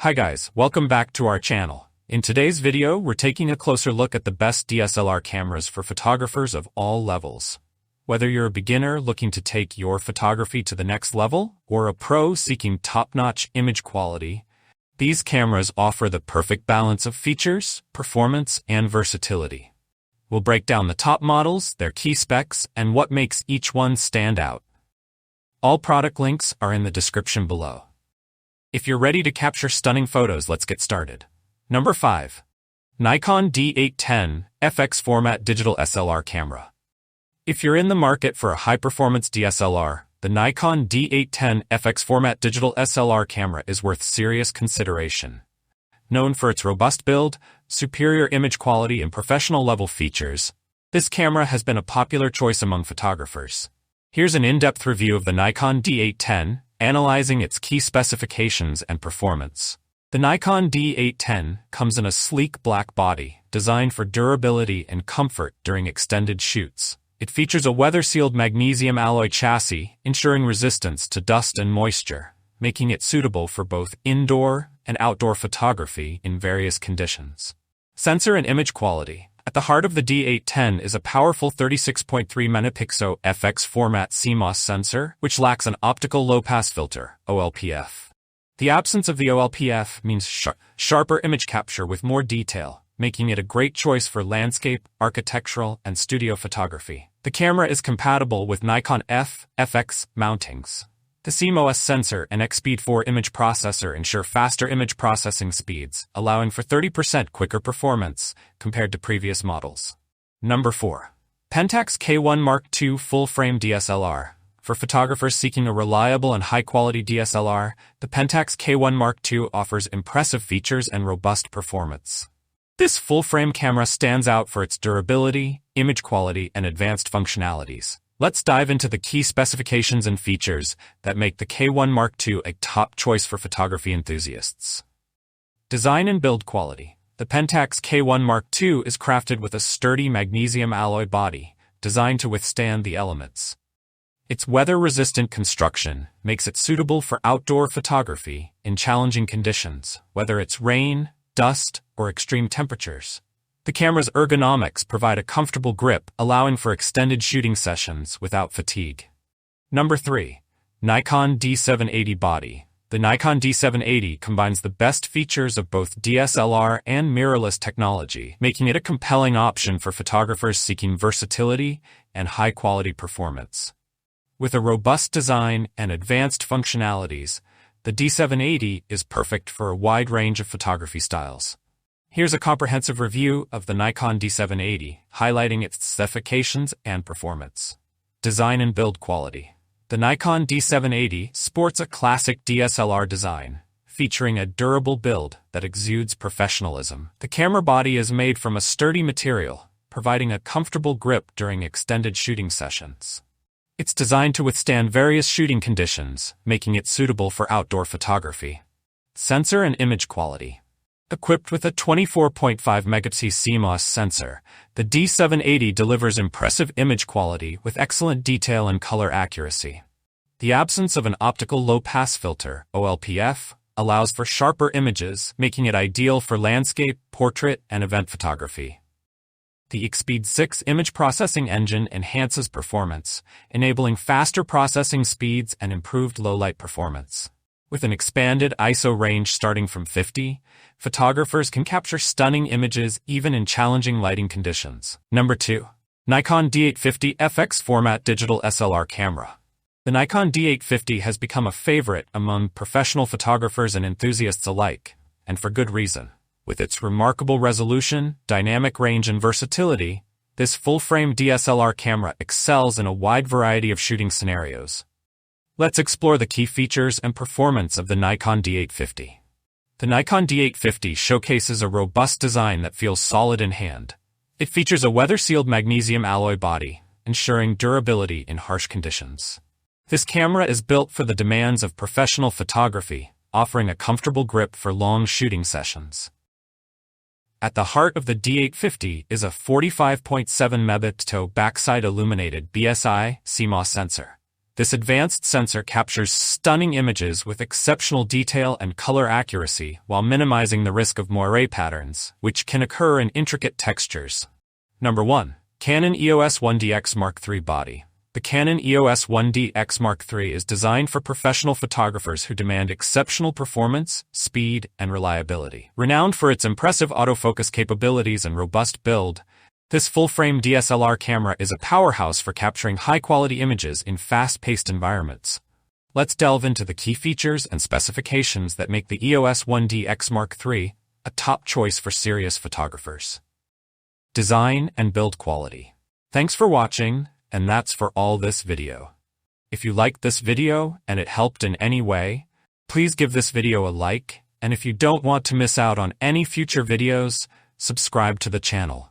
Hi guys, welcome back to our channel. In today's video, we're taking a closer look at the best DSLR cameras for photographers of all levels. Whether you're a beginner looking to take your photography to the next level, or a pro seeking top-notch image quality, these cameras offer the perfect balance of features, performance, and versatility. We'll break down the top models, their key specs, and what makes each one stand out. All product links are in the description below. If you're ready to capture stunning photos, let's get started. Number 5. Nikon D810 FX Format Digital SLR Camera. If you're in the market for a high-performance DSLR, the Nikon D810 FX Format Digital SLR camera is worth serious consideration. Known for its robust build, superior image quality, and professional-level features, this camera has been a popular choice among photographers. Here's an in-depth review of the Nikon D810, analyzing its key specifications and performance. The Nikon D810 comes in a sleek black body, designed for durability and comfort during extended shoots. It features a weather-sealed magnesium alloy chassis, ensuring resistance to dust and moisture, making it suitable for both indoor and outdoor photography in various conditions. Sensor and image quality. At the heart of the D810 is a powerful 36.3 megapixel FX format CMOS sensor, which lacks an optical low-pass filter, OLPF. The absence of the OLPF means sharper image capture with more detail, making it a great choice for landscape, architectural, and studio photography. The camera is compatible with Nikon FX mountings. The CMOS sensor and XSpeed4 image processor ensure faster image processing speeds, allowing for 30% quicker performance compared to previous models. Number 4. Pentax K1 Mark II Full-Frame DSLR. For photographers seeking a reliable and high-quality DSLR, the Pentax K1 Mark II offers impressive features and robust performance. This full-frame camera stands out for its durability, image quality, and advanced functionalities. Let's dive into the key specifications and features that make the K1 Mark II a top choice for photography enthusiasts. Design and build quality. The Pentax K1 Mark II is crafted with a sturdy magnesium alloy body, designed to withstand the elements. Its weather-resistant construction makes it suitable for outdoor photography in challenging conditions, whether it's rain, dust, or extreme temperatures. The camera's ergonomics provide a comfortable grip, allowing for extended shooting sessions without fatigue. Number 3. Nikon D780 Body. The Nikon D780 combines the best features of both DSLR and mirrorless technology, making it a compelling option for photographers seeking versatility and high-quality performance. With a robust design and advanced functionalities, the D780 is perfect for a wide range of photography styles. Here's a comprehensive review of the Nikon D780, highlighting its specifications and performance. Design and build quality. The Nikon D780 sports a classic DSLR design, featuring a durable build that exudes professionalism. The camera body is made from a sturdy material, providing a comfortable grip during extended shooting sessions. It's designed to withstand various shooting conditions, making it suitable for outdoor photography. Sensor and image quality. Equipped with a 24.5 megapixel CMOS sensor, the D780 delivers impressive image quality with excellent detail and color accuracy. The absence of an optical low-pass filter, OLPF, allows for sharper images, making it ideal for landscape, portrait, and event photography. The XSpeed6 image processing engine enhances performance, enabling faster processing speeds and improved low-light performance. With an expanded ISO range starting from 50, photographers can capture stunning images even in challenging lighting conditions. Number 2. Nikon D850 FX Format Digital SLR Camera. The Nikon D850 has become a favorite among professional photographers and enthusiasts alike, and for good reason. With its remarkable resolution, dynamic range, and versatility, this full-frame DSLR camera excels in a wide variety of shooting scenarios. Let's explore the key features and performance of the Nikon D850. The Nikon D850 showcases a robust design that feels solid in hand. It features a weather-sealed magnesium alloy body, ensuring durability in harsh conditions. This camera is built for the demands of professional photography, offering a comfortable grip for long shooting sessions. At the heart of the D850 is a 45.7 megapixel backside illuminated BSI CMOS sensor. This advanced sensor captures stunning images with exceptional detail and color accuracy while minimizing the risk of moire patterns, which can occur in intricate textures. Number 1. Canon EOS 1DX Mark III Body. The Canon EOS 1DX Mark III is designed for professional photographers who demand exceptional performance, speed, and reliability. Renowned for its impressive autofocus capabilities and robust build, this full-frame DSLR camera is a powerhouse for capturing high-quality images in fast-paced environments. Let's delve into the key features and specifications that make the EOS 1DX Mark III a top choice for serious photographers. Design and build quality. Thanks for watching, and that's for all this video. If you liked this video and it helped in any way, please give this video a like, and if you don't want to miss out on any future videos, subscribe to the channel.